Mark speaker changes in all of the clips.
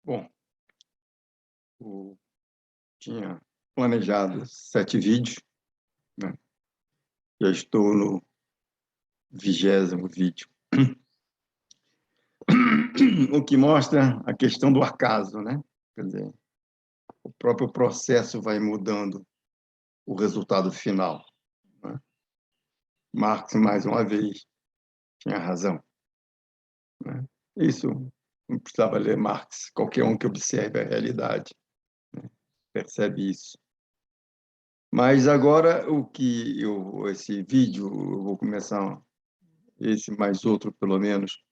Speaker 1: Bom, eu tinha planejado 7 vídeos, né, já estou no 20º vídeo, o que mostra a questão do acaso, né, quer dizer, o próprio processo vai mudando o resultado final, né. Marx, mais uma vez, tinha razão, né. Isso não precisava ler Marx, qualquer um que observe a realidade, né, percebe isso. Mas agora o que esse vídeo, eu vou começar esse mais outro pelo menos,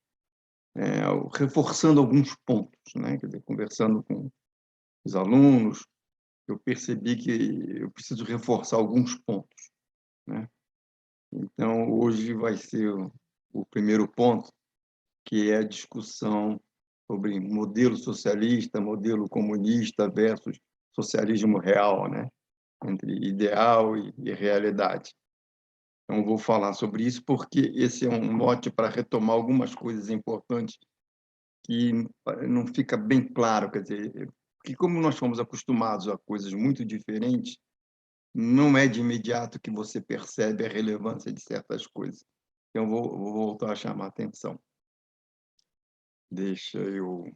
Speaker 1: reforçando alguns pontos, né, quer dizer, conversando com os alunos, eu percebi que eu preciso reforçar alguns pontos, né. Então hoje vai ser o primeiro ponto, que é a discussão sobre modelo socialista, modelo comunista versus socialismo real, né, entre ideal e realidade. Então, eu vou falar sobre isso, porque esse é um mote para retomar algumas coisas importantes que não fica bem claro, quer dizer, que como nós fomos acostumados a coisas muito diferentes, não é de imediato que você percebe a relevância de certas coisas. Então, vou voltar a chamar a atenção. Deixa eu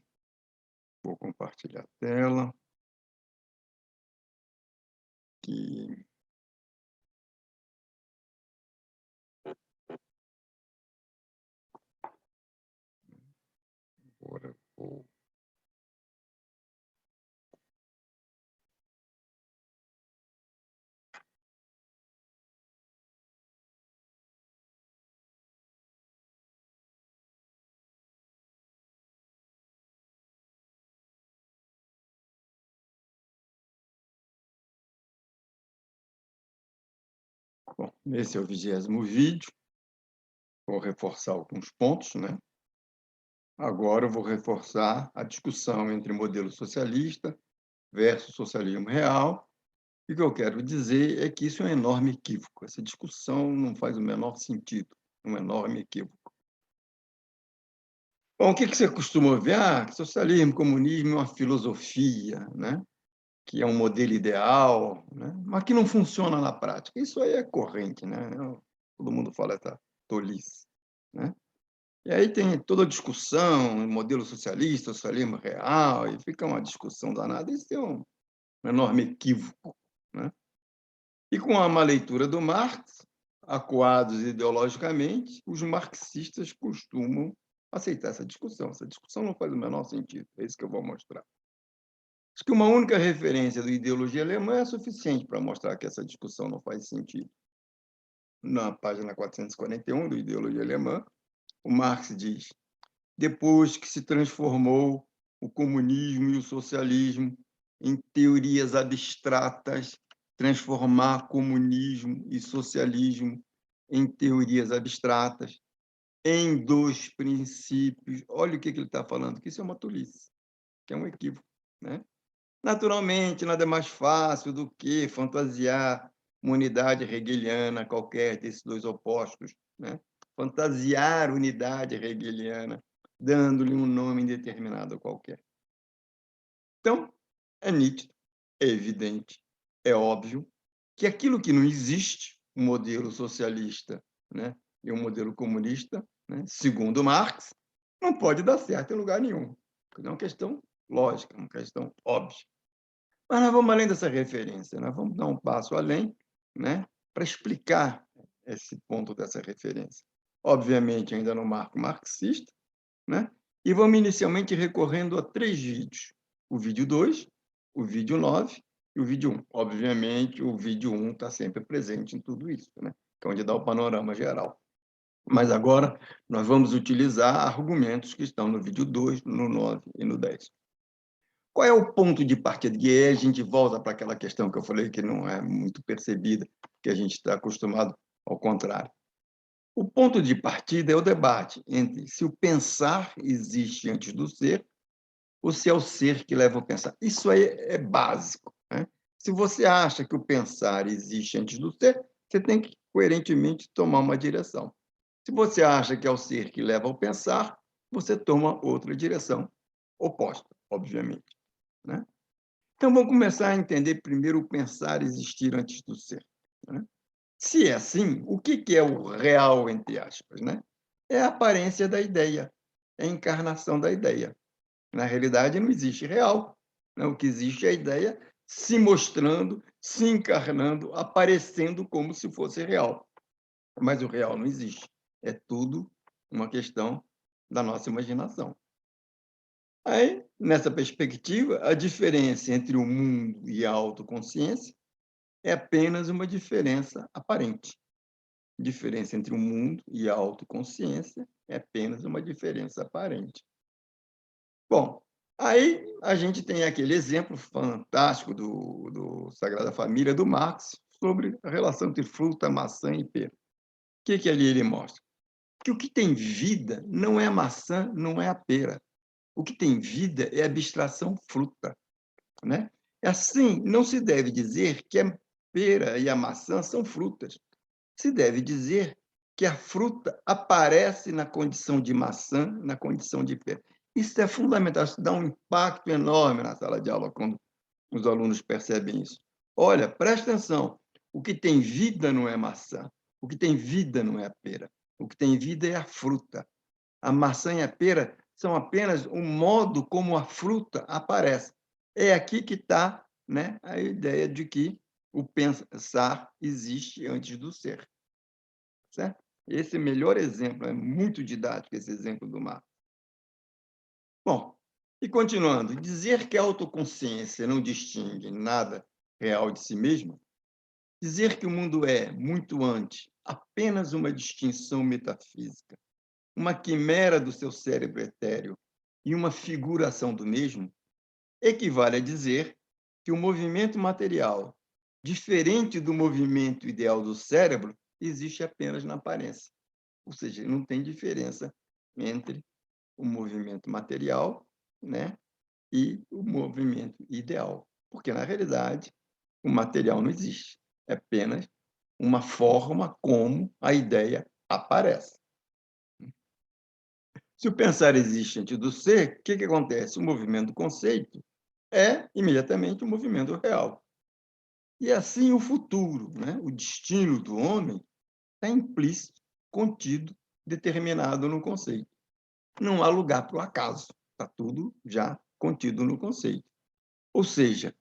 Speaker 1: vou compartilhar a tela, que agora vou bom, esse é o 20º vídeo, vou reforçar alguns pontos, né. Agora eu vou reforçar a discussão entre modelo socialista versus socialismo real. E o que eu quero dizer é que isso é um enorme equívoco. Essa discussão não faz o menor sentido, um enorme equívoco. Bom, o que você costuma ver? Ah, que socialismo, comunismo é uma filosofia, né? Que é um modelo ideal, né? Mas que não funciona na prática. Isso aí é corrente, né? Todo mundo fala essa tolice, né? E aí tem toda a discussão, modelo socialista, socialismo real, e fica uma discussão danada. Isso é um enorme equívoco, né? E com a má leitura do Marx, acuados ideologicamente, os marxistas costumam aceitar essa discussão. Essa discussão não faz o menor sentido, é isso que eu vou mostrar. Acho que uma única referência da ideologia alemã é suficiente para mostrar que essa discussão não faz sentido. Na página 441 do Ideologia Alemã, o Marx diz: depois que se transformou o comunismo e o socialismo em teorias abstratas, transformar comunismo e socialismo em teorias abstratas, em 2 princípios. Olha o que ele está falando, que isso é uma tolice, que é um equívoco, né? Naturalmente, nada é mais fácil do que fantasiar uma unidade hegeliana qualquer desses 2 opostos, né? Fantasiar unidade hegeliana, dando-lhe um nome indeterminado qualquer. Então, é nítido, é evidente, é óbvio que aquilo que não existe, o modelo socialista, né, e o modelo comunista, né, segundo Marx, não pode dar certo em lugar nenhum. É uma questão lógica, uma questão óbvia. Mas nós vamos além dessa referência, nós vamos dar um passo além, né, para explicar esse ponto dessa referência. Obviamente, ainda no marco marxista, né, e vamos inicialmente recorrendo a 3 vídeos: o vídeo 2, o vídeo 9 e o vídeo 1. Obviamente, o vídeo 1 está sempre presente em tudo isso, né, que é onde dá o panorama geral. Mas agora nós vamos utilizar argumentos que estão no vídeo 2, no 9 e no 10. Qual é o ponto de partida? E aí a gente volta para aquela questão que eu falei que não é muito percebida, que a gente está acostumado ao contrário. O ponto de partida é o debate entre se o pensar existe antes do ser ou se é o ser que leva ao pensar. Isso aí é básico, né? Se você acha que o pensar existe antes do ser, você tem que, coerentemente, tomar uma direção. Se você acha que é o ser que leva ao pensar, você toma outra direção oposta, obviamente, né? Então, vamos começar a entender primeiro o pensar e existir antes do ser, né? Se é assim, o que que é o real, entre aspas, né? É a aparência da ideia, é a encarnação da ideia. Na realidade, não existe real, né? O que existe é a ideia se mostrando, se encarnando, aparecendo como se fosse real. Mas o real não existe. É tudo uma questão da nossa imaginação. Aí, nessa perspectiva, a diferença entre o mundo e a autoconsciência é apenas uma diferença aparente. Diferença entre o mundo e a autoconsciência é apenas uma diferença aparente. Bom, aí a gente tem aquele exemplo fantástico do Sagrada Família, do Marx, sobre a relação entre fruta, maçã e pera. O que que ali ele mostra? Que o que tem vida não é a maçã, não é a pera. O que tem vida é a abstração fruta, né? Assim, não se deve dizer que a pera e a maçã são frutas. Se deve dizer que a fruta aparece na condição de maçã, na condição de pera. Isso é fundamental, isso dá um impacto enorme na sala de aula quando os alunos percebem isso. Olha, presta atenção, o que tem vida não é maçã, o que tem vida não é a pera, o que tem vida é a fruta. A maçã e a pera são apenas o modo como a fruta aparece. É aqui que está, né, a ideia de que o pensar existe antes do ser, certo? Esse é o melhor exemplo, é muito didático esse exemplo do mar. Bom, e continuando, dizer que a autoconsciência não distingue nada real de si mesma, dizer que o mundo é, muito antes, apenas uma distinção metafísica, uma quimera do seu cérebro etéreo e uma figuração do mesmo, equivale a dizer que o movimento material, diferente do movimento ideal do cérebro, existe apenas na aparência. Ou seja, não tem diferença entre o movimento material, né, e o movimento ideal, porque na realidade o material não existe, é apenas uma forma como a ideia aparece. Se o pensar existe antes do ser, o que que acontece? O movimento do conceito é imediatamente o movimento real. E assim o futuro, né, o destino do homem está implícito, contido, determinado no conceito. Não há lugar para o acaso, está tudo já contido no conceito. Ou seja,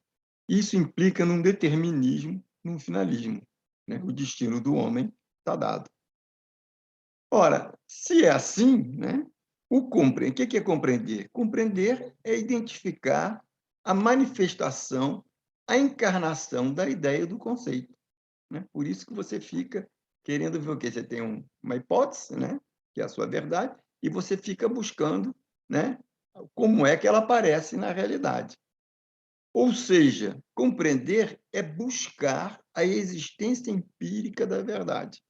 Speaker 1: isso implica num determinismo, num finalismo, né? O destino do homem está dado. Ora, se é assim, né, o que é compreender? Compreender é identificar a manifestação, a encarnação da ideia do conceito, né? Por isso que você fica querendo ver o quê? Você tem uma hipótese, né, que é a sua verdade, e você fica buscando, né, como é que ela aparece na realidade. Ou seja, compreender é buscar a existência empírica da verdade.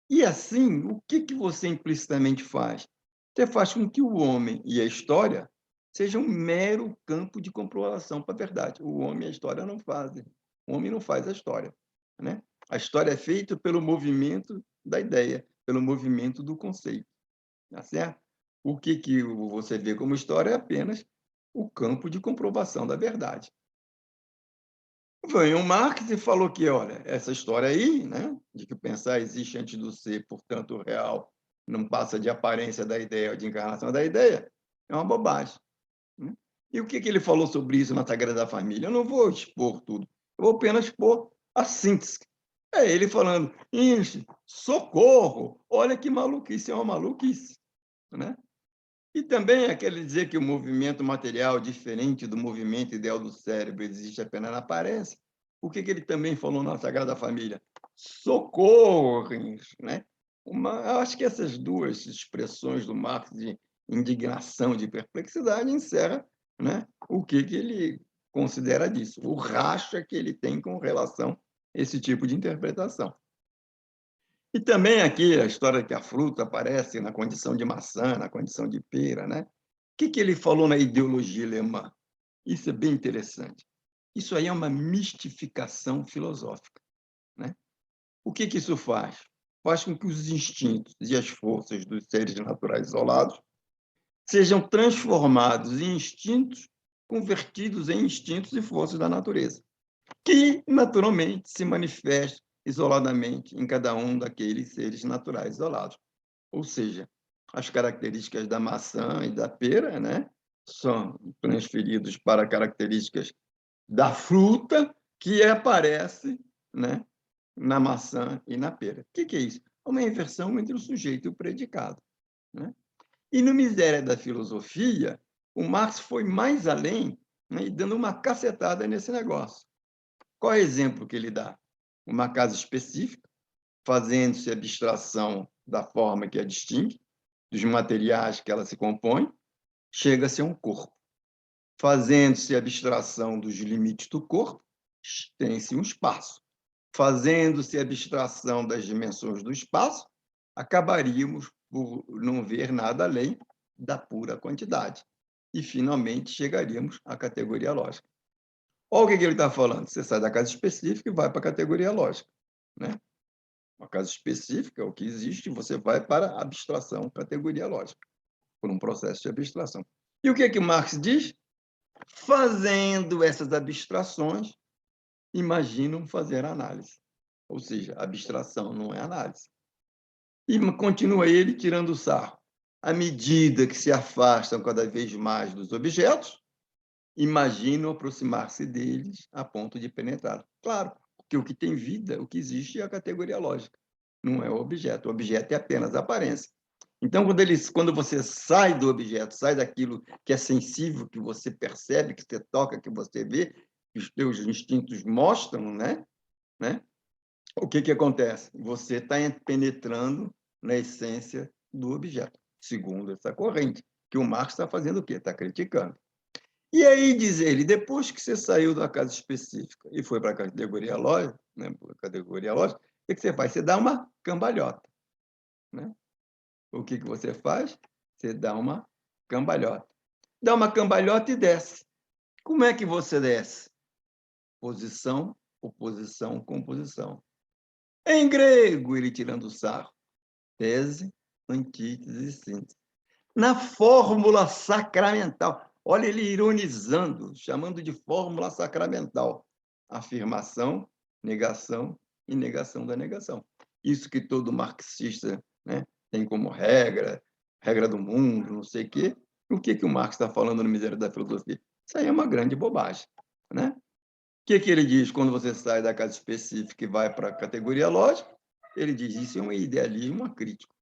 Speaker 1: E assim, o que que você implicitamente faz? Você faz com que o homem e a história sejam um mero campo de comprovação para a verdade. O homem e a história não fazem. O homem não faz a história, né? A história é feita pelo movimento da ideia, pelo movimento do conceito, tá certo? O que que você vê como história é apenas o campo de comprovação da verdade. Veio o Marx e falou que, olha, essa história aí, né, de que o pensar existe antes do ser, portanto, o real não passa de aparência da ideia ou de encarnação da ideia, é uma bobagem, né? E o que que ele falou sobre isso na Sagrada Família? Eu não vou expor tudo, eu vou apenas expor a síntese. É ele falando, "Ixi, socorro, olha que maluquice, é uma maluquice", né? E também aquele dizer que o movimento material, diferente do movimento ideal do cérebro, existe apenas na aparência. O que que ele também falou na Sagrada Família? Socorro, né? Eu acho que essas duas expressões do Marx de indignação, de perplexidade, encerra, né, o que que ele considera disso, o racha que ele tem com relação a esse tipo de interpretação. E também aqui a história que a fruta aparece na condição de maçã, na condição de pera, né? O que que ele falou na ideologia alemã? Isso é bem interessante. Isso aí é uma mistificação filosófica, né? O que que isso faz? Faz com que os instintos e as forças dos seres naturais isolados sejam transformados em instintos convertidos em instintos e forças da natureza, que naturalmente se manifestam isoladamente em cada um daqueles seres naturais isolados. Ou seja, as características da maçã e da pera, né, são transferidos para características da fruta que aparece, né, na maçã e na pera. O que é isso? É uma inversão entre o sujeito e o predicado, né? E no Miséria da Filosofia, o Marx foi mais além, né, e dando uma cacetada nesse negócio. Qual é o exemplo que ele dá? Uma casa específica, fazendo-se abstração da forma que a distingue, dos materiais que ela se compõe, chega-se a um corpo. Fazendo-se abstração dos limites do corpo, tem-se um espaço. Fazendo-se abstração das dimensões do espaço, acabaríamos por não ver nada além da pura quantidade. E, finalmente, chegaríamos à categoria lógica. Olha o que ele está falando. Você sai da casa específica e vai para a categoria lógica, né? Uma casa específica, o que existe, você vai para a abstração, categoria lógica, por um processo de abstração. E o que Marx diz? Fazendo essas abstrações, imaginam fazer análise. Ou seja, abstração não é análise. E continua ele tirando o sarro. À medida que se afastam cada vez mais dos objetos, imaginam aproximar-se deles a ponto de penetrar. Claro, porque o que tem vida, o que existe é a categoria lógica, não é o objeto. O objeto é apenas a aparência. Então, quando você sai do objeto, sai daquilo que é sensível, que você percebe, que você toca, que você vê, que os teus instintos mostram, né? O que acontece? Você está penetrando na essência do objeto, segundo essa corrente, que o Marx está fazendo o quê? Está criticando. E aí, diz ele, depois que você saiu da casa específica e foi para a categoria lógica, né, o que você faz? Você dá uma cambalhota, né? O que você faz? Você dá uma cambalhota. Dá uma cambalhota e desce. Como é que você desce? Posição, oposição, composição. Em grego, ele tirando o sarro. Tese, antítese e síntese. Na fórmula sacramental. Olha ele ironizando, chamando de fórmula sacramental. Afirmação, negação e negação da negação. Isso que todo marxista, né, tem como regra, regra do mundo, não sei o quê. O que o Marx está falando no Miséria da Filosofia? Isso aí é uma grande bobagem, né? O que ele diz quando você sai da casa específica e vai para a categoria lógica? Ele diz, isso é um idealismo acrítico.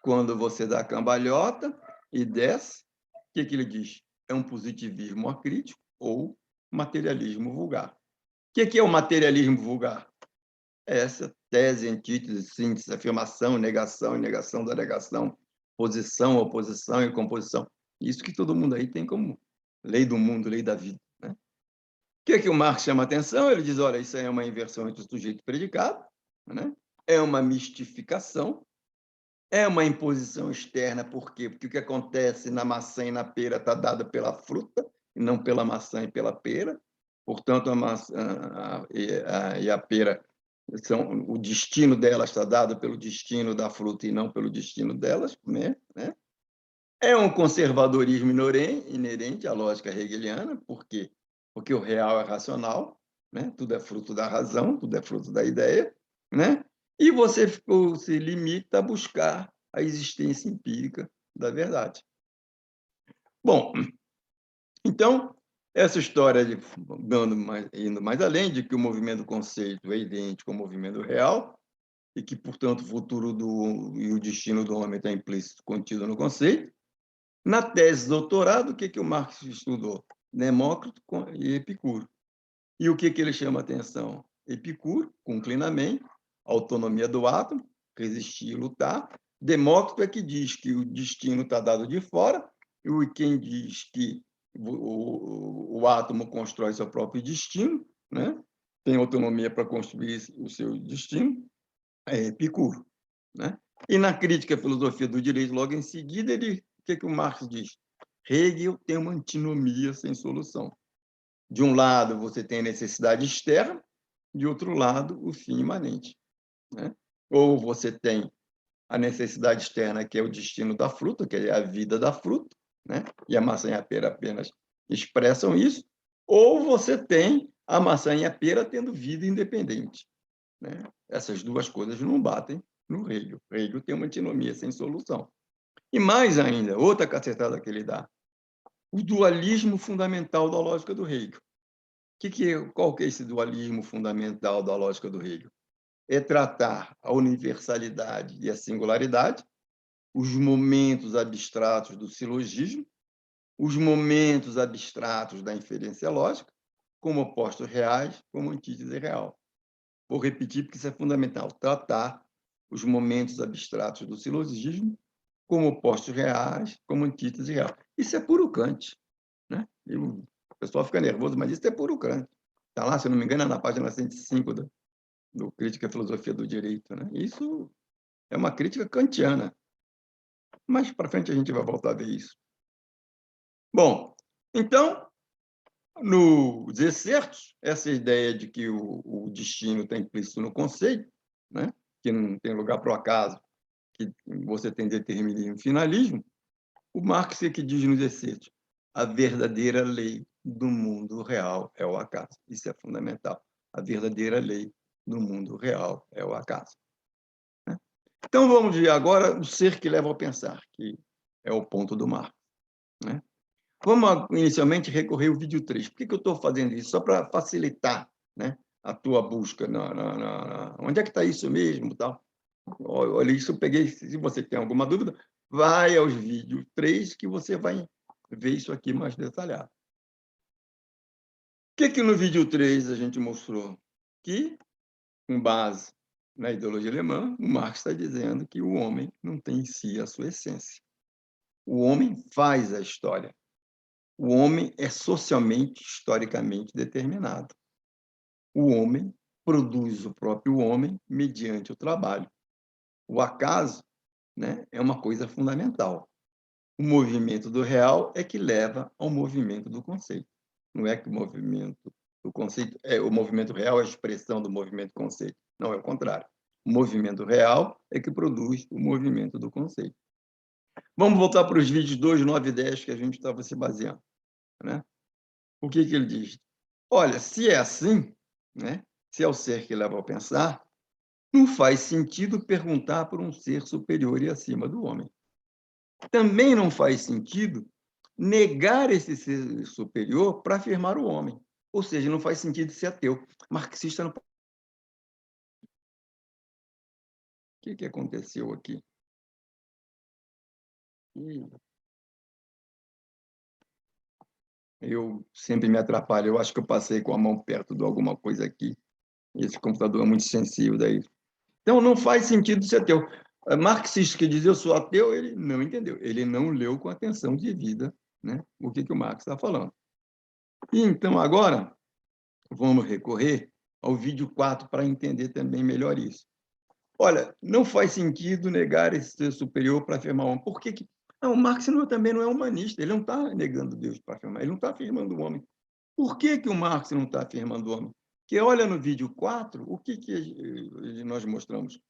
Speaker 1: Quando você dá a cambalhota e desce, o que ele diz? É um positivismo acrítico ou materialismo vulgar. O que é o materialismo vulgar? Essa tese, antítese, síntese, afirmação, negação e negação da negação, posição, oposição e composição. Isso que todo mundo aí tem como lei do mundo, lei da vida, né? O que o Marx chama a atenção? Ele diz, olha, isso aí é uma inversão entre o sujeito e o predicado, né? É uma mistificação, é uma imposição externa. Por quê? Porque o que acontece na maçã e na pera está dado pela fruta, e não pela maçã e pela pera. Portanto, a maçã e a pera, o destino delas está dado pelo destino da fruta e não pelo destino delas, né? É um conservadorismo inerente à lógica hegeliana. Por quê? Porque o real é racional, né? Tudo é fruto da razão, tudo é fruto da ideia, né? E você se limita a buscar a existência empírica da verdade. Bom, então, essa história de indo mais além de que o movimento conceito é idêntico ao movimento real e que, portanto, o futuro e o destino do homem está implícito, contido no conceito. Na tese de doutorado, o que o Marx estudou? Demócrito e Epicuro. E o que ele chama a atenção? Epicuro, com inclinamento, autonomia do átomo, resistir e lutar. Demócrito é que diz que o destino está dado de fora, e quem diz que o átomo constrói seu próprio destino, né? Tem autonomia para construir o seu destino, é Epicuro, né? E na crítica à filosofia do direito, logo em seguida, o que o Marx diz? Hegel tem uma antinomia sem solução. De um lado, você tem a necessidade externa, de outro lado, o fim imanente, né? Ou você tem a necessidade externa, que é o destino da fruta, que é a vida da fruta, né? E a maçã e a pera apenas expressam isso, ou você tem a maçã e a pera tendo vida independente, né? Essas duas coisas não batem no Hegel. Hegel tem uma antinomia sem solução. E mais ainda, outra cacetada que ele dá, o dualismo fundamental da lógica do Hegel. Qual que é esse dualismo fundamental da lógica do Hegel? É tratar a universalidade e a singularidade, os momentos abstratos do silogismo, os momentos abstratos da inferência lógica, como opostos reais, como antítese real. Vou repetir porque isso é fundamental. Tratar os momentos abstratos do silogismo como opostos reais, como antítese real. Isso é puro Kant, né? O pessoal fica nervoso, mas isso é puro Kant. Está lá, se não me engano, é na página 105 do Crítica à Filosofia do Direito, né? Isso é uma crítica kantiana. Mais para frente a gente vai voltar a ver isso. Bom, então, nos excertos, essa ideia de que o destino está implícito no conceito, né? Que não tem lugar para o acaso, que você tem determinismo e finalismo, o Marx é que diz nos excertos: a verdadeira lei do mundo real é o acaso. Isso é fundamental. A verdadeira lei do mundo real é o acaso. Então, vamos ver agora o ser que leva ao pensar, que é o ponto do Marx, né? Vamos, inicialmente, recorrer ao vídeo 3. Por que eu estou fazendo isso? Só para facilitar, né, a tua busca. Onde é que está isso mesmo? Tal. Olha, isso eu peguei. Se você tem alguma dúvida, vai aos vídeos 3 que você vai ver isso aqui mais detalhado. O que no vídeo 3 a gente mostrou? Que, com base na ideologia alemã, o Marx está dizendo que o homem não tem em si a sua essência. O homem faz a história. O homem é socialmente, historicamente determinado. O homem produz o próprio homem mediante o trabalho. O acaso, né, é uma coisa fundamental. O movimento do real é que leva ao movimento do conceito. Não é que o movimento do conceito o movimento real é a expressão do movimento do conceito. Não, é o contrário. O movimento real é que produz o movimento do conceito. Vamos voltar para os vídeos 2, 9 e 10 que a gente estava se baseando, né? O que ele diz? Olha, se é assim, né? Se é o ser que leva ao pensar, não faz sentido perguntar por um ser superior e acima do homem. Também não faz sentido negar esse ser superior para afirmar o homem. Ou seja, não faz sentido ser ateu. Marxista não. O que aconteceu aqui? Eu sempre me atrapalho. Eu acho que eu passei com a mão perto de alguma coisa aqui. Esse computador é muito sensível daí. Então, não faz sentido ser ateu. Marxista que diz eu sou ateu, ele não entendeu. Ele não leu com atenção devida, né, o que o Marx está falando. E, então, agora, vamos recorrer ao vídeo 4 para entender também melhor isso. Olha, não faz sentido negar esse ser superior para afirmar o homem. Por que Não, o Marx também não é humanista, ele não está negando Deus para afirmar, ele não está afirmando o homem. Por que o Marx não está afirmando o homem? Porque olha no vídeo 4, o que nós mostramos?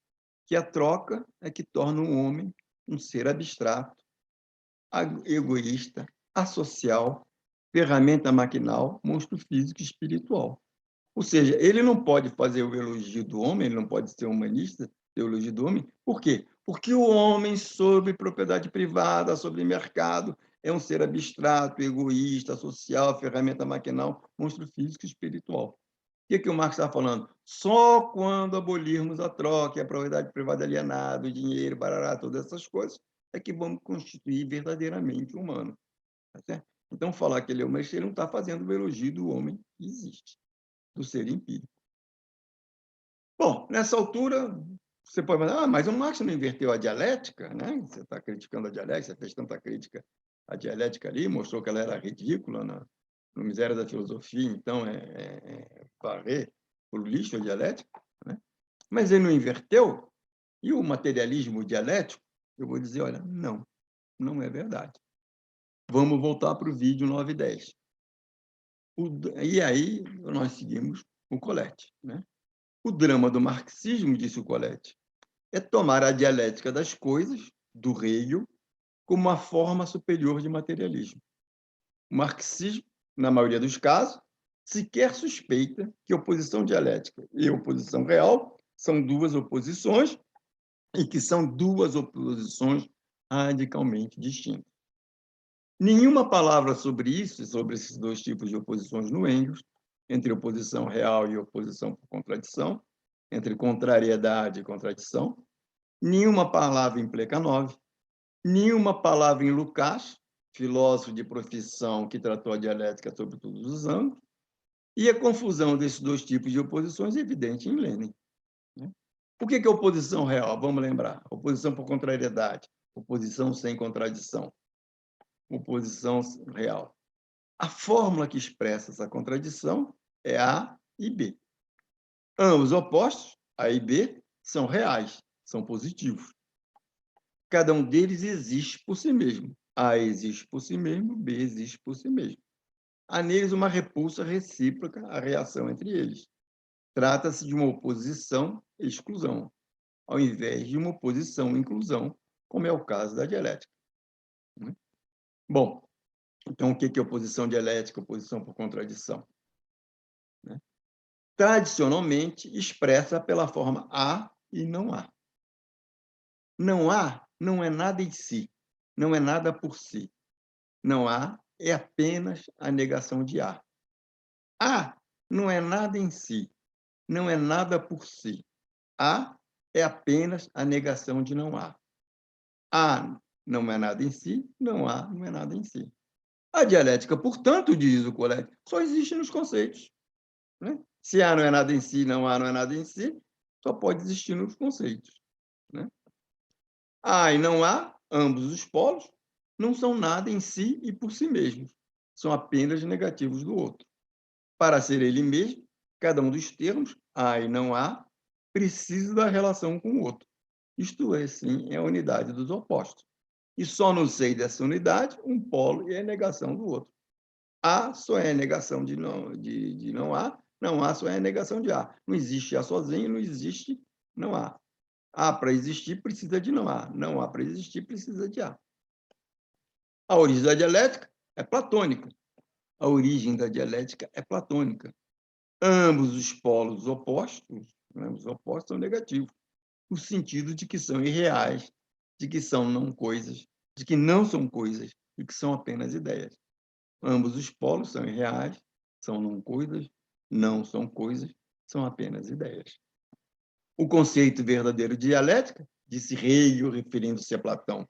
Speaker 1: Que a troca é que torna o homem um ser abstrato, egoísta, asocial, ferramenta maquinal, monstro físico e espiritual. Ou seja, ele não pode fazer o elogio do homem, ele não pode ser humanista, ter o elogio do homem. Por quê? Porque o homem, sobre propriedade privada, sobre mercado, é um ser abstrato, egoísta, social, ferramenta maquinal, monstro físico e espiritual. O que o Marx está falando? Só quando abolirmos a troca, a propriedade privada alienada, o dinheiro, barará, todas essas coisas, é que vamos constituir verdadeiramente humano. Tá certo? Então, falar que ele é humanista, ele não está fazendo o elogio do homem que existe, do ser empírico. Bom, nessa altura, você pode falar, mas o Marx não inverteu a dialética, né? Você está criticando a dialética, você fez tanta crítica à dialética ali, mostrou que ela era ridícula no Miséria da Filosofia, então varrer para o lixo a dialética, né? Mas ele não inverteu, e o materialismo dialético, eu vou dizer, olha, não é verdade. Vamos voltar para o vídeo 9 e 10. E aí nós seguimos o Colette, né? O drama do marxismo, disse o Colette, é tomar a dialética das coisas, do Hegel, como uma forma superior de materialismo. O marxismo, na maioria dos casos, sequer suspeita que oposição dialética e oposição real são duas oposições e que são duas oposições radicalmente distintas. Nenhuma palavra sobre isso, sobre esses dois tipos de oposições no Engels, entre oposição real e oposição por contradição, entre contrariedade e contradição. Nenhuma palavra em Plekhanov, nenhuma palavra em Lukács, filósofo de profissão que tratou a dialética sobre todos os ângulos, e a confusão desses dois tipos de oposições é evidente em Lenin. Por que é oposição real? Vamos lembrar. Oposição por contrariedade, oposição sem contradição, oposição real. A fórmula que expressa essa contradição é A e B. Ambos opostos, A e B, são reais, são positivos. Cada um deles existe por si mesmo. A existe por si mesmo, B existe por si mesmo. Há neles uma repulsa recíproca à reação entre eles. Trata-se de uma oposição e exclusão, ao invés de uma oposição e inclusão, como é o caso da dialética. Bom, então o que é oposição dialética, oposição por contradição? Tradicionalmente expressa pela forma há e não há. Não há não é nada em si, não é nada por si. Não há é apenas a negação de há. Há não é nada em si, não é nada por si. Há é apenas a negação de não há. Há não é nada em si, não há não é nada em si. A dialética, portanto, diz o Colette, só existe nos conceitos. Né? Se há não é nada em si, não há não é nada em si, só pode existir nos conceitos. Né? Há e não há, ambos os polos, não são nada em si e por si mesmos, são apenas negativos do outro. Para ser ele mesmo, cada um dos termos, há e não há, precisa da relação com o outro. Isto é, sim, é a unidade dos opostos. E só no seio dessa unidade, um polo é a negação do outro. Há só é a negação de não há, não há só é a negação de há. Não existe há sozinho, não existe não há. Há para existir, precisa de não há. Não há para existir, precisa de há. A origem da dialética é platônica. A origem da dialética é platônica. Ambos os polos opostos, ambos os opostos são negativos, no sentido de que são irreais, de que são não coisas, de que não são coisas e que são apenas ideias. Ambos os polos são irreais, são não coisas, não são coisas, são apenas ideias. O conceito verdadeiro de dialética, disse Hegel, referindo-se a Platão,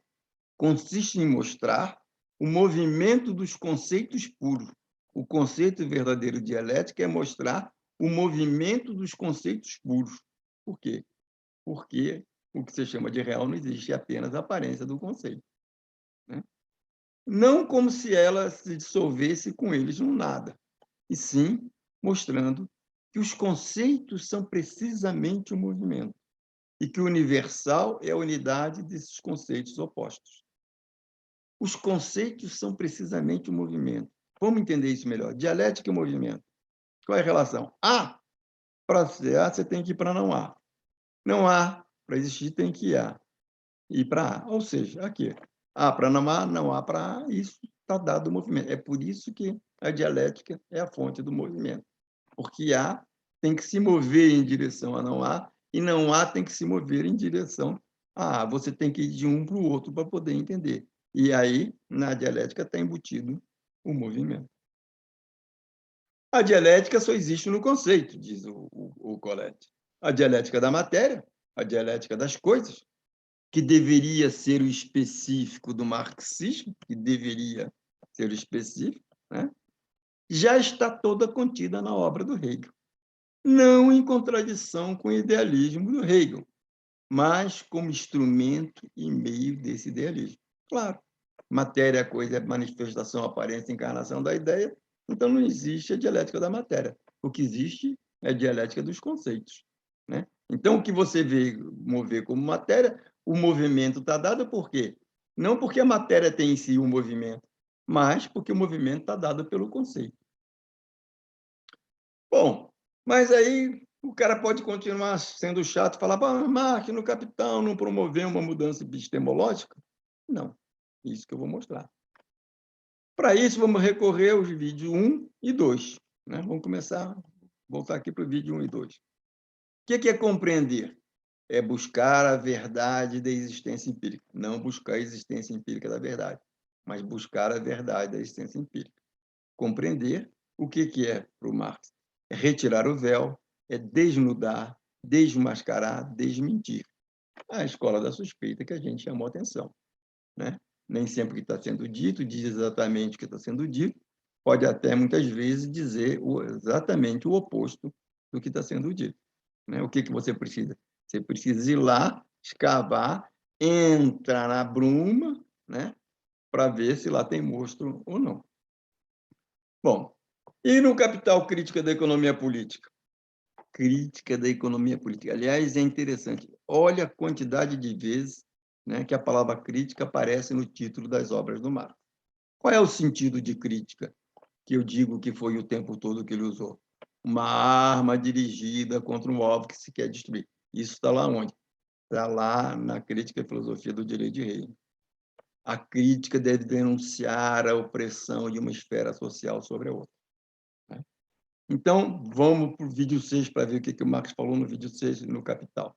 Speaker 1: consiste em mostrar o movimento dos conceitos puros. O conceito verdadeiro de dialética é mostrar o movimento dos conceitos puros. Por quê? Porque o que se chama de real não existe, é apenas a aparência do conceito. Né? Não como se ela se dissolvesse com eles no nada, e sim mostrando que os conceitos são precisamente o movimento e que o universal é a unidade desses conceitos opostos. Os conceitos são precisamente o movimento. Vamos entender isso melhor. Dialética e movimento. Qual é a relação? Há, para ser há, você tem que ir para não há. Não há, para existir, tem que ir há. Ir para há. Ou seja, aqui, há para não há para há, isso está dado o movimento. É por isso que a dialética é a fonte do movimento. Porque há tem que se mover em direção a não há, e não há tem que se mover em direção a há. Você tem que ir de um para o outro para poder entender. E aí, na dialética, está embutido o movimento. A dialética só existe no conceito, diz o Colette. A dialética da matéria, a dialética das coisas, que deveria ser o específico do marxismo, que deveria ser o específico, né? Já está toda contida na obra do Hegel. Não em contradição com o idealismo do Hegel, mas como instrumento e meio desse idealismo. Claro, matéria, coisa, é manifestação, aparência, encarnação da ideia, então não existe a dialética da matéria. O que existe é a dialética dos conceitos. Né? Então, o que você vê mover como matéria, o movimento está dado por quê? Não porque a matéria tem em si um movimento, mas porque o movimento está dado pelo conceito. Bom, mas aí o cara pode continuar sendo chato e falar, Marx, no Capital, não promoveu uma mudança epistemológica? Não, isso que eu vou mostrar. Para isso, vamos recorrer aos vídeos 1 e 2. Né? Vamos começar, voltar aqui para o vídeo 1 e 2. O que é compreender? É buscar a verdade da existência empírica. Não buscar a existência empírica da verdade, mas buscar a verdade da existência empírica. Compreender o que é para o Marx? É retirar o véu, é desnudar, desmascarar, desmentir. A escola da suspeita que a gente chamou a atenção. Né? Nem sempre o que está sendo dito diz exatamente o que está sendo dito, pode até, muitas vezes, dizer exatamente o oposto do que está sendo dito. Né? O que você precisa? Você precisa ir lá, escavar, entrar na bruma, né? Para ver se lá tem monstro ou não. Bom, e no Capital Crítica da Economia Política? Crítica da Economia Política. Aliás, é interessante. Olha a quantidade de vezes, né, que a palavra crítica aparece no título das obras do Marx. Qual é o sentido de crítica que eu digo que foi o tempo todo que ele usou? Uma arma dirigida contra um alvo que se quer destruir. Isso está lá onde? Está lá na Crítica à Filosofia do Direito de Reino. A crítica deve denunciar a opressão de uma esfera social sobre a outra. Então, vamos para o vídeo 6 para ver o que o Marx falou no vídeo 6 no Capital.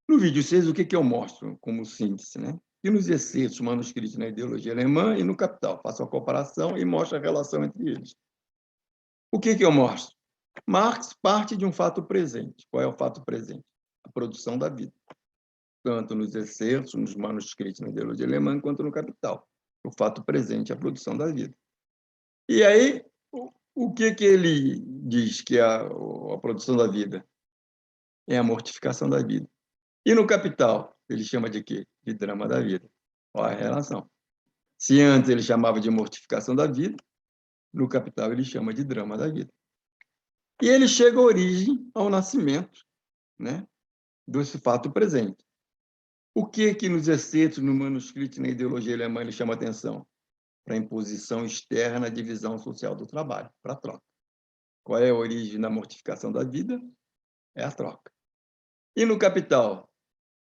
Speaker 1: No vídeo 6, o que eu mostro como síntese? Né? E nos excertos manuscritos na ideologia alemã e no Capital. Faço a comparação e mostro a relação entre eles. O que eu mostro? Marx parte de um fato presente. Qual é o fato presente? A produção da vida. Tanto nos excertos, nos manuscritos na ideologia alemã, quanto no Capital. O fato presente é a produção da vida. E aí, o que ele diz que é a produção da vida? É a mortificação da vida. E no Capital, ele chama de quê? De drama da vida. Olha a relação. Se antes ele chamava de mortificação da vida, no Capital ele chama de drama da vida. E ele chega à origem, ao nascimento, né, desse fato presente. O que nos excertos, no manuscrito, na ideologia alemã, ele chama atenção? Para a imposição externa, a divisão social do trabalho, para a troca. Qual é a origem da mortificação da vida? É a troca. E no Capital,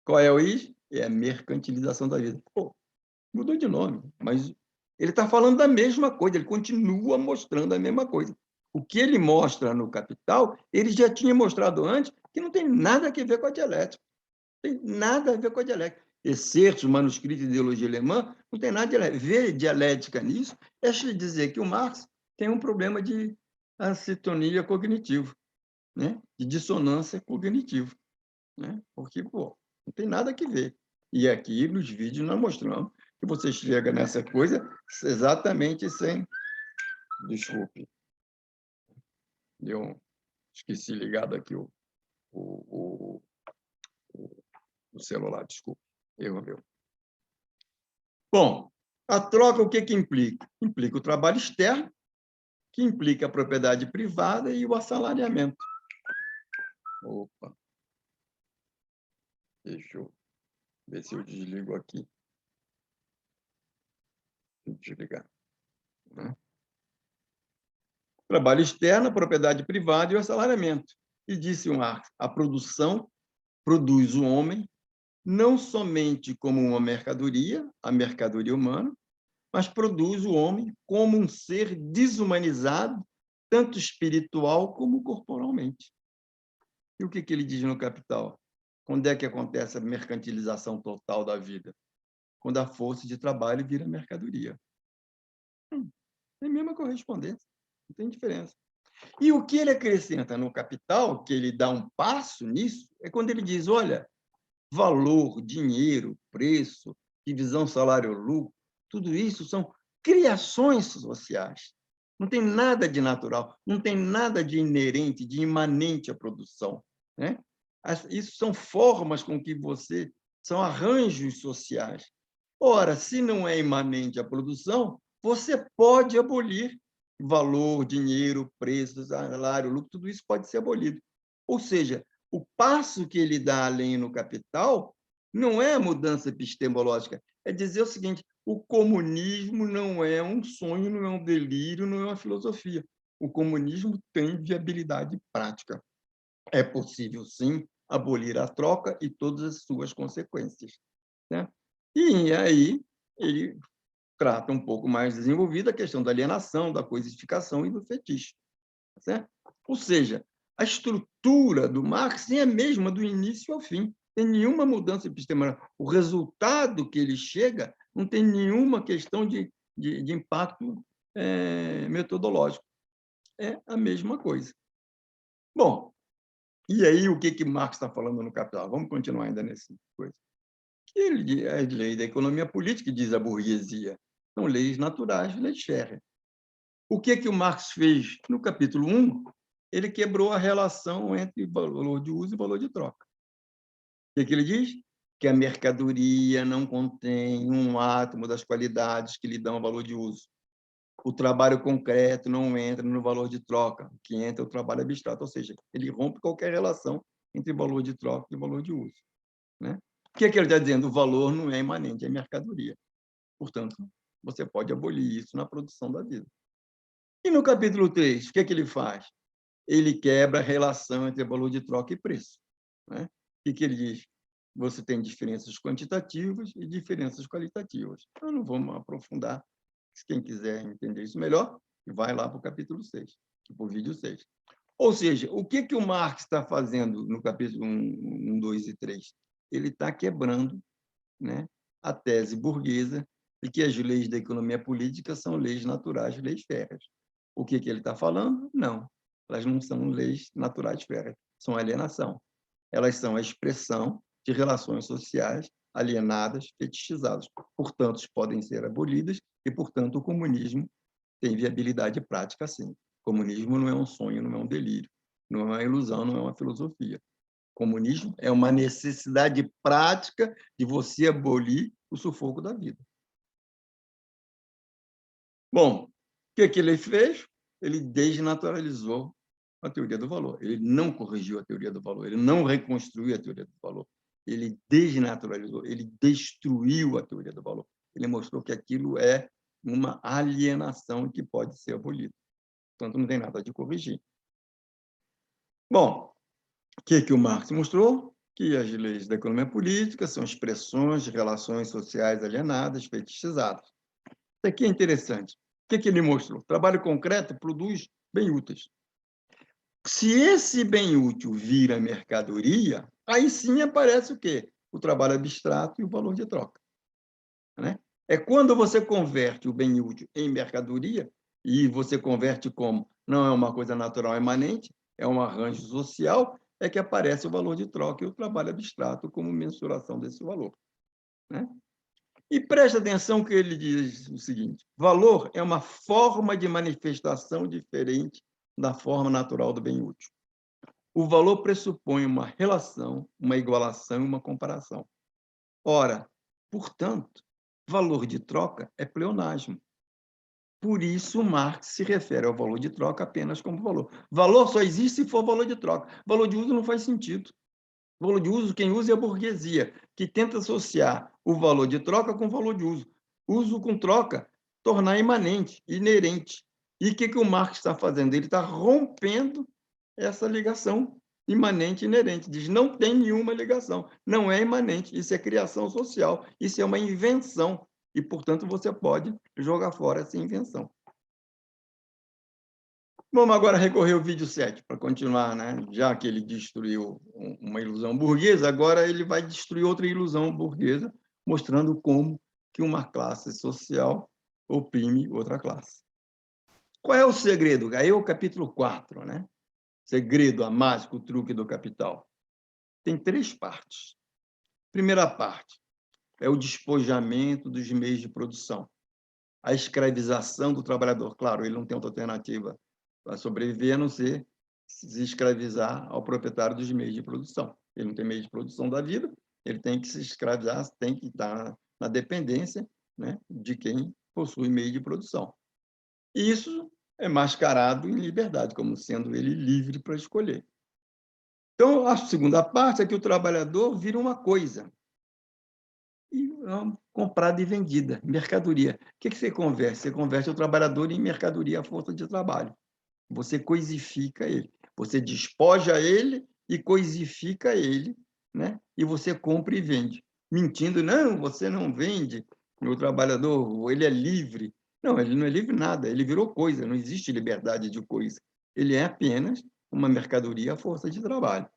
Speaker 1: qual é a origem? É a mercantilização da vida. Pô, mudou de nome, mas ele está falando da mesma coisa, ele continua mostrando a mesma coisa. O que ele mostra no Capital, ele já tinha mostrado antes, que não tem nada a ver com a dialética. Não tem nada a ver com a dialética. Excertos, manuscritos de ideologia alemã, não tem nada de dialética. Ver dialética nisso é dizer que o Marx tem um problema de acetonia cognitiva, né? De dissonância cognitiva. Né? Porque, pô, não tem nada que ver. E aqui, nos vídeos, nós mostramos que você chega nessa coisa exatamente sem... Desculpe. Eu esqueci ligado aqui o, o celular, desculpe. Erro meu. Bom, a troca, o que implica? Implica o trabalho externo, que implica a propriedade privada e o assalariamento. Opa. Deixa eu ver se eu desligo aqui. Desligar. Né? Trabalho externo, propriedade privada e o assalariamento. E disse Marx, a produção produz o homem não somente como uma mercadoria, a mercadoria humana, mas produz o homem como um ser desumanizado, tanto espiritual como corporalmente. E o que ele diz no Capital? Quando é que acontece a mercantilização total da vida? Quando a força de trabalho vira mercadoria. É a mesma correspondência, não tem diferença. E o que ele acrescenta no Capital, que ele dá um passo nisso, é quando ele diz, olha, valor, dinheiro, preço, divisão salário-lucro, tudo isso são criações sociais. Não tem nada de natural, não tem nada de inerente, de imanente à produção. Né? Isso são formas com que você... São arranjos sociais. Ora, se não é imanente à produção, você pode abolir valor, dinheiro, preço, salário, lucro, tudo isso pode ser abolido. Ou seja, o passo que ele dá além no Capital não é a mudança epistemológica, é dizer o seguinte, o comunismo não é um sonho, não é um delírio, não é uma filosofia. O comunismo tem viabilidade prática. É possível, sim, abolir a troca e todas as suas consequências. Né? E aí ele trata um pouco mais desenvolvida a questão da alienação, da coisificação e do fetiche. Certo? Ou seja, a estrutura do Marx é a mesma do início ao fim. Não tem nenhuma mudança epistemológica. O resultado que ele chega não tem nenhuma questão de impacto metodológico. É a mesma coisa. Bom, e aí o que Marx está falando no Capital? Vamos continuar ainda nessa coisa. A lei da economia política, diz a burguesia, são leis naturais, leis férreas. O que o Marx fez no capítulo 1? Ele quebrou a relação entre valor de uso e valor de troca. O que ele diz? Que a mercadoria não contém um átomo das qualidades que lhe dão valor de uso. O trabalho concreto não entra no valor de troca, o que entra é o trabalho abstrato, ou seja, ele rompe qualquer relação entre valor de troca e valor de uso. Né? O que ele está dizendo? O valor não é imanente, é mercadoria. Portanto, você pode abolir isso na produção da vida. E no capítulo 3, o que ele faz? Ele quebra a relação entre valor de troca e preço. Né? O que ele diz? Você tem diferenças quantitativas e diferenças qualitativas. Eu não vou aprofundar. Quem quiser entender isso melhor, vai lá para o capítulo 6, para o vídeo 6. Ou seja, o que o Marx está fazendo no capítulo 1, 2 e 3? Ele está quebrando, né, a tese burguesa de que as leis da economia política são leis naturais, leis férreas. O que ele está falando? Não, elas não são leis naturais férreas, são alienação. Elas são a expressão de relações sociais alienadas, fetichizadas. Portanto, podem ser abolidas e, portanto, o comunismo tem viabilidade prática, sim. O comunismo não é um sonho, não é um delírio, não é uma ilusão, não é uma filosofia. O comunismo é uma necessidade prática de você abolir o sufoco da vida. Bom, o que ele fez? Ele desnaturalizou a teoria do valor. Ele não corrigiu a teoria do valor, ele não reconstruiu a teoria do valor. Ele desnaturalizou, ele destruiu a teoria do valor. Ele mostrou que aquilo é uma alienação que pode ser abolida. Portanto, não tem nada de corrigir. Bom, o que o Marx mostrou? Que as leis da economia política são expressões de relações sociais alienadas, fetichizadas. Isso aqui é interessante. O que ele mostrou? Trabalho concreto produz bem úteis. Se esse bem útil vira mercadoria, aí sim aparece o quê? O trabalho abstrato e o valor de troca. Né? É quando você converte o bem útil em mercadoria, e você converte como não é uma coisa natural imanente, é um arranjo social, é que aparece o valor de troca e o trabalho abstrato como mensuração desse valor. Né? E preste atenção que ele diz o seguinte: valor é uma forma de manifestação diferente da forma natural do bem útil. O valor pressupõe uma relação, uma igualação e uma comparação. Ora, portanto, valor de troca é pleonasmo. Por isso, Marx se refere ao valor de troca apenas como valor. Valor só existe se for valor de troca. Valor de uso não faz sentido. Valor de uso, quem usa é a burguesia, que tenta associar o valor de troca com o valor de uso. Uso com troca, tornar imanente, inerente. E o que o Marx está fazendo? Ele está rompendo essa ligação imanente e inerente. Diz, não tem nenhuma ligação, não é imanente, isso é criação social, isso é uma invenção, e, portanto, você pode jogar fora essa invenção. Vamos agora recorrer ao vídeo 7, para continuar, né? Já que ele destruiu uma ilusão burguesa, agora ele vai destruir outra ilusão burguesa, mostrando como que uma classe social oprime outra classe. Qual é o segredo? Aí é o capítulo 4, né? Segredo, a mágica, o truque do capital. Tem 3 partes. Primeira parte é o despojamento dos meios de produção. A escravização do trabalhador. Claro, ele não tem outra alternativa para sobreviver, a não ser se escravizar ao proprietário dos meios de produção. Ele não tem meio de produção da vida, ele tem que se escravizar, tem que estar na dependência, né, de quem possui meio de produção. E isso é mascarado em liberdade, como sendo ele livre para escolher. Então, a segunda parte é que o trabalhador vira uma coisa, e comprada e vendida, mercadoria. O que você converte? Você converte o trabalhador em mercadoria à força de trabalho. Você coisifica ele. Você despoja ele e coisifica ele, né? E você compra e vende. Mentindo, não, você não vende, O trabalhador, ele é livre. Não, ele não é livre nada, ele virou coisa, não existe liberdade de coisa. Ele é apenas uma mercadoria à força de trabalho.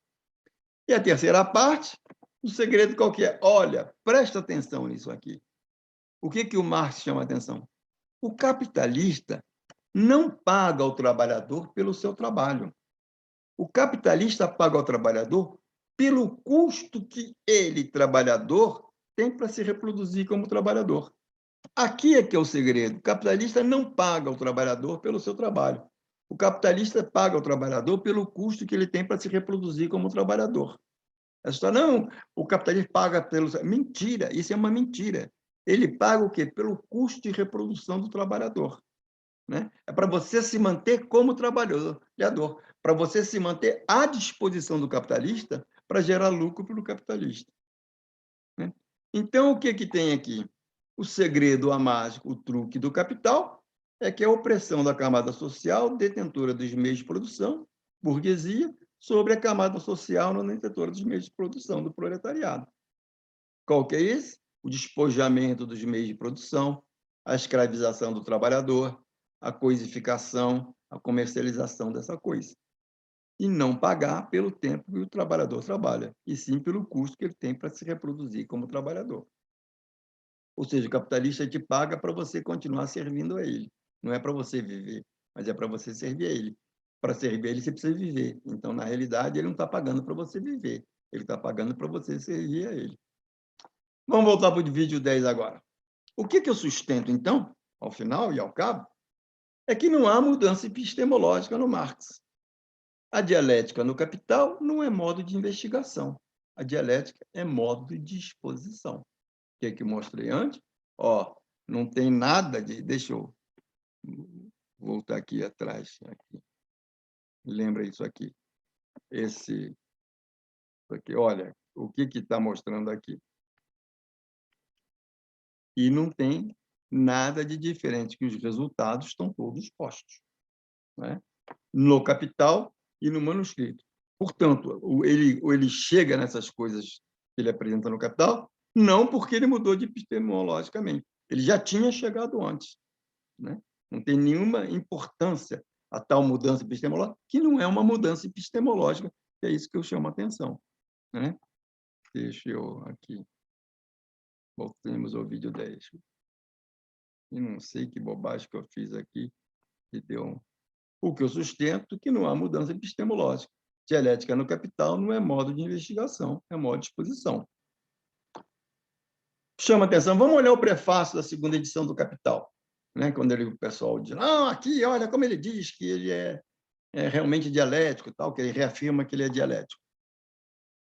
Speaker 1: E a terceira parte, o segredo qual que é? Olha, presta atenção nisso aqui. O que o Marx chama a atenção? O capitalista não paga ao trabalhador pelo seu trabalho. O capitalista paga ao trabalhador pelo custo que ele, trabalhador, tem para se reproduzir como trabalhador. Aqui é que é o segredo. O capitalista não paga ao trabalhador pelo seu trabalho. O capitalista paga ao trabalhador pelo custo que ele tem para se reproduzir como trabalhador. Essa história, não, o capitalista paga pelo... Mentira, isso é uma mentira. Ele paga o quê? Pelo custo de reprodução do trabalhador. Né? É para você se manter como trabalhador, para você se manter à disposição do capitalista para gerar lucro para o capitalista. Né? Então, o que tem aqui? O segredo, a mágica, o truque do capital é que é a opressão da camada social detentora dos meios de produção, burguesia, sobre a camada social não detentora dos meios de produção, do proletariado. Qual que é esse? O despojamento dos meios de produção, a escravização do trabalhador, a coisificação, a comercialização dessa coisa. E não pagar pelo tempo que o trabalhador trabalha, e sim pelo custo que ele tem para se reproduzir como trabalhador. Ou seja, o capitalista te paga para você continuar servindo a ele. Não é para você viver, mas é para você servir a ele. Para servir a ele, você precisa viver. Então, na realidade, ele não está pagando para você viver. Ele está pagando para você servir a ele. Vamos voltar para o vídeo 10 agora. O que eu sustento, então, ao final e ao cabo, é que não há mudança epistemológica no Marx. A dialética no Capital não é modo de investigação. A dialética é modo de disposição. O que eu mostrei antes? Ó, não tem nada de... Deixa eu voltar aqui atrás. Aqui. Lembra isso aqui. Isso aqui, olha, o que está mostrando aqui? E não tem nada de diferente, que os resultados estão todos postos. Né? No Capital e no manuscrito. Portanto, ele chega nessas coisas que ele apresenta no Capital, não porque ele mudou de epistemologicamente. Ele já tinha chegado antes. Né? Não tem nenhuma importância a tal mudança epistemológica, que não é uma mudança epistemológica, que é isso que eu chamo a atenção. Né? Deixa eu aqui. Voltemos ao vídeo 10. E não sei que bobagem que eu fiz aqui, que deu o que eu sustento que não há mudança epistemológica. Dialética no Capital não é modo de investigação, é modo de exposição. Chama atenção, vamos olhar o prefácio da segunda edição do Capital. Né? Quando o pessoal diz, não, aqui, olha como ele diz que ele é realmente dialético, tal, que ele reafirma que ele é dialético.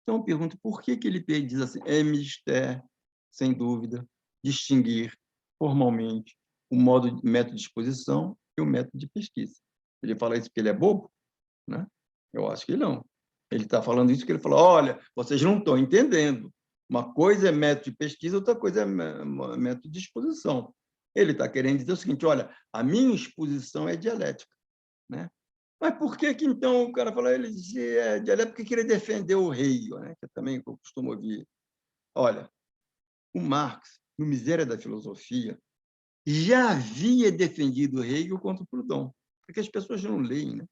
Speaker 1: Então, eu pergunto, por que ele diz assim, é mister, sem dúvida, distinguir formalmente o método de exposição e o método de pesquisa. Ele fala isso porque ele é bobo? Né? Eu acho que não. Ele está falando isso porque ele falou, olha, vocês não estão entendendo. Uma coisa é método de pesquisa, outra coisa é método de exposição. Ele está querendo dizer o seguinte, olha, a minha exposição é dialética. Né? Mas por que, então, o cara fala, ele dizia dialética porque queria defender o rei, né? Que também eu costumo ouvir. Olha, o Marx, no Miséria da Filosofia, já havia defendido o Hegel contra o Proudhon, porque as pessoas não leem, né?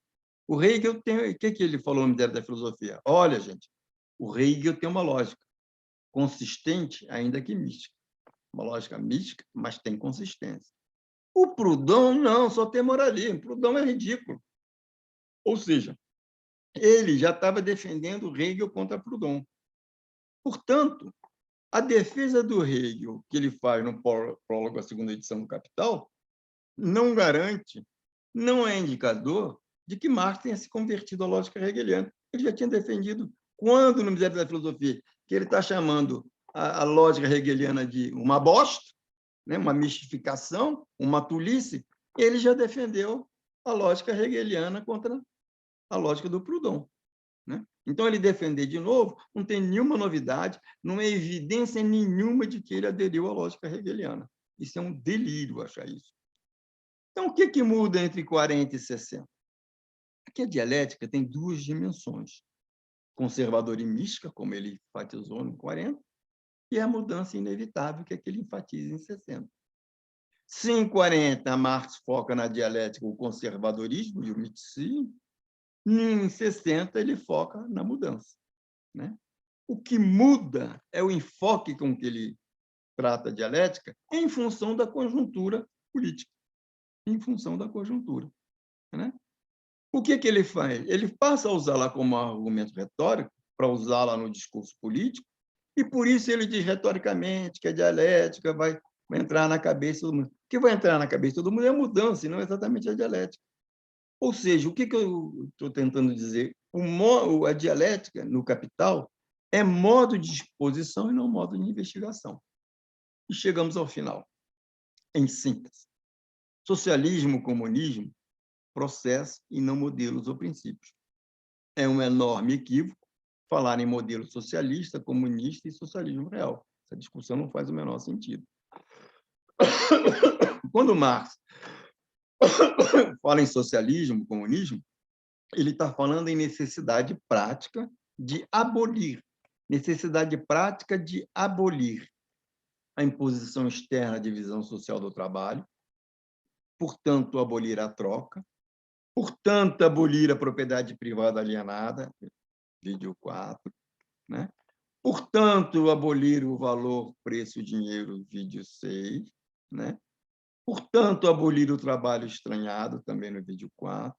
Speaker 1: O Hegel tem... O que ele falou no Miséria da Filosofia? Olha, gente, o Hegel tem uma lógica consistente, ainda que mística. Uma lógica mística, mas tem consistência. O Proudhon, não, só tem moralismo. Proudhon é ridículo. Ou seja, ele já estava defendendo o Hegel contra Proudhon. Portanto, a defesa do Hegel, que ele faz no prólogo à segunda edição do Capital, não garante, não é indicador de que Marx tenha se convertido à lógica hegeliana. Ele já tinha defendido, quando no Miséria da Filosofia, que ele está chamando a lógica hegeliana de uma bosta, né, uma mistificação, uma tolice, ele já defendeu a lógica hegeliana contra a lógica do Proudhon. Né? Então, ele defender de novo não tem nenhuma novidade, não é evidência nenhuma de que ele aderiu à lógica hegeliana. Isso é um delírio achar isso. Então, o que muda entre 40 e 60? Aqui a dialética tem duas dimensões. Conservadora e mística, como ele enfatizou no 40, e a mudança inevitável que ele enfatiza em 60. Se em 40 Marx foca na dialética, o conservadorismo e o miticismo, em 60 ele foca na mudança, né? O que muda é o enfoque com que ele trata a dialética em função da conjuntura política, em função da conjuntura, né? O que ele faz? Ele passa a usá-la como argumento retórico, para usá-la no discurso político, e por isso ele diz retoricamente que a dialética vai entrar na cabeça de todo mundo. O que vai entrar na cabeça de todo mundo é a mudança, e não exatamente a dialética. Ou seja, o que eu estou tentando dizer? A dialética, no Capital, é modo de exposição e não modo de investigação. E chegamos ao final. Em síntese, socialismo, comunismo, processo e não modelos ou princípios. É um enorme equívoco falar em modelo socialista, comunista e socialismo real. Essa discussão não faz o menor sentido. Quando Marx fala em socialismo, comunismo, ele está falando em necessidade prática de abolir, necessidade prática de abolir a imposição externa à divisão social do trabalho, portanto, abolir a troca, portanto, abolir a propriedade privada alienada, vídeo 4, né? Portanto, abolir o valor, preço, dinheiro, vídeo 6, né? Portanto, abolir o trabalho estranhado, também no vídeo 4.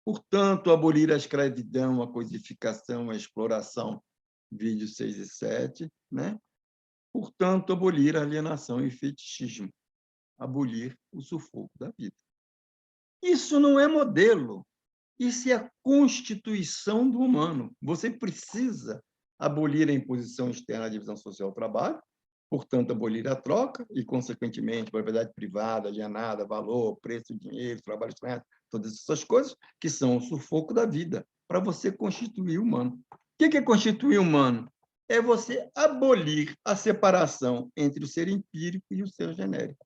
Speaker 1: Portanto, abolir a escravidão, a codificação, a exploração, vídeo 6 e 7, né? Portanto, abolir a alienação e fetichismo, abolir o sufoco da vida. Isso não é modelo, isso é a constituição do humano. Você precisa abolir a imposição externa à divisão social do trabalho, portanto, abolir a troca e, consequentemente, propriedade privada, alienada, valor, preço, dinheiro, trabalho estranho, todas essas coisas que são o sufoco da vida, para você constituir o humano. O que é constituir o humano? É você abolir a separação entre o ser empírico e o ser genérico,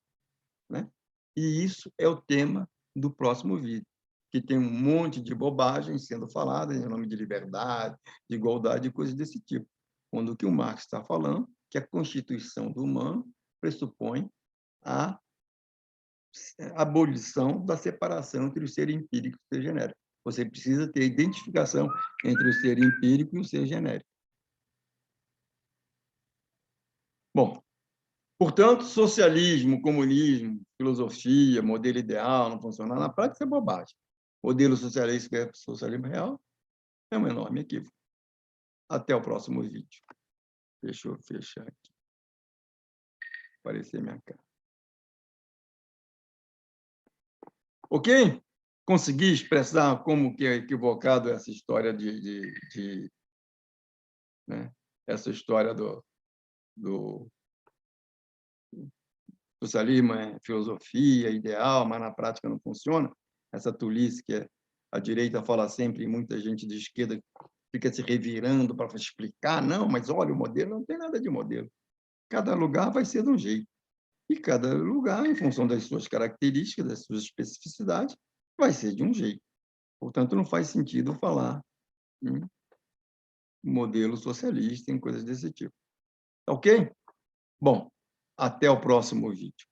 Speaker 1: né? E isso é o tema do próximo vídeo, que tem um monte de bobagens sendo faladas em nome de liberdade, de igualdade e coisas desse tipo. Quando o que o Marx está falando, que a constituição do humano pressupõe a abolição da separação entre o ser empírico e o ser genérico. Você precisa ter identificação entre o ser empírico e o ser genérico. Bom, portanto, socialismo, comunismo, filosofia, modelo ideal, não funcionar na prática, é bobagem. Modelo socialista, que é socialismo real, é um enorme equívoco. Até o próximo vídeo. Deixa eu fechar aqui. Aparecer minha cara. Ok? Consegui expressar como que é equivocado essa história né? Essa história do socialismo é filosofia, ideal, mas na prática não funciona. Essa tolice que a direita fala sempre, e muita gente de esquerda fica se revirando para explicar. Não, mas olha, o modelo não tem nada de modelo. Cada lugar vai ser de um jeito. E cada lugar, em função das suas características, das suas especificidades, vai ser de um jeito. Portanto, não faz sentido falar em modelo socialista, em coisas desse tipo. Ok? Bom, até o próximo vídeo.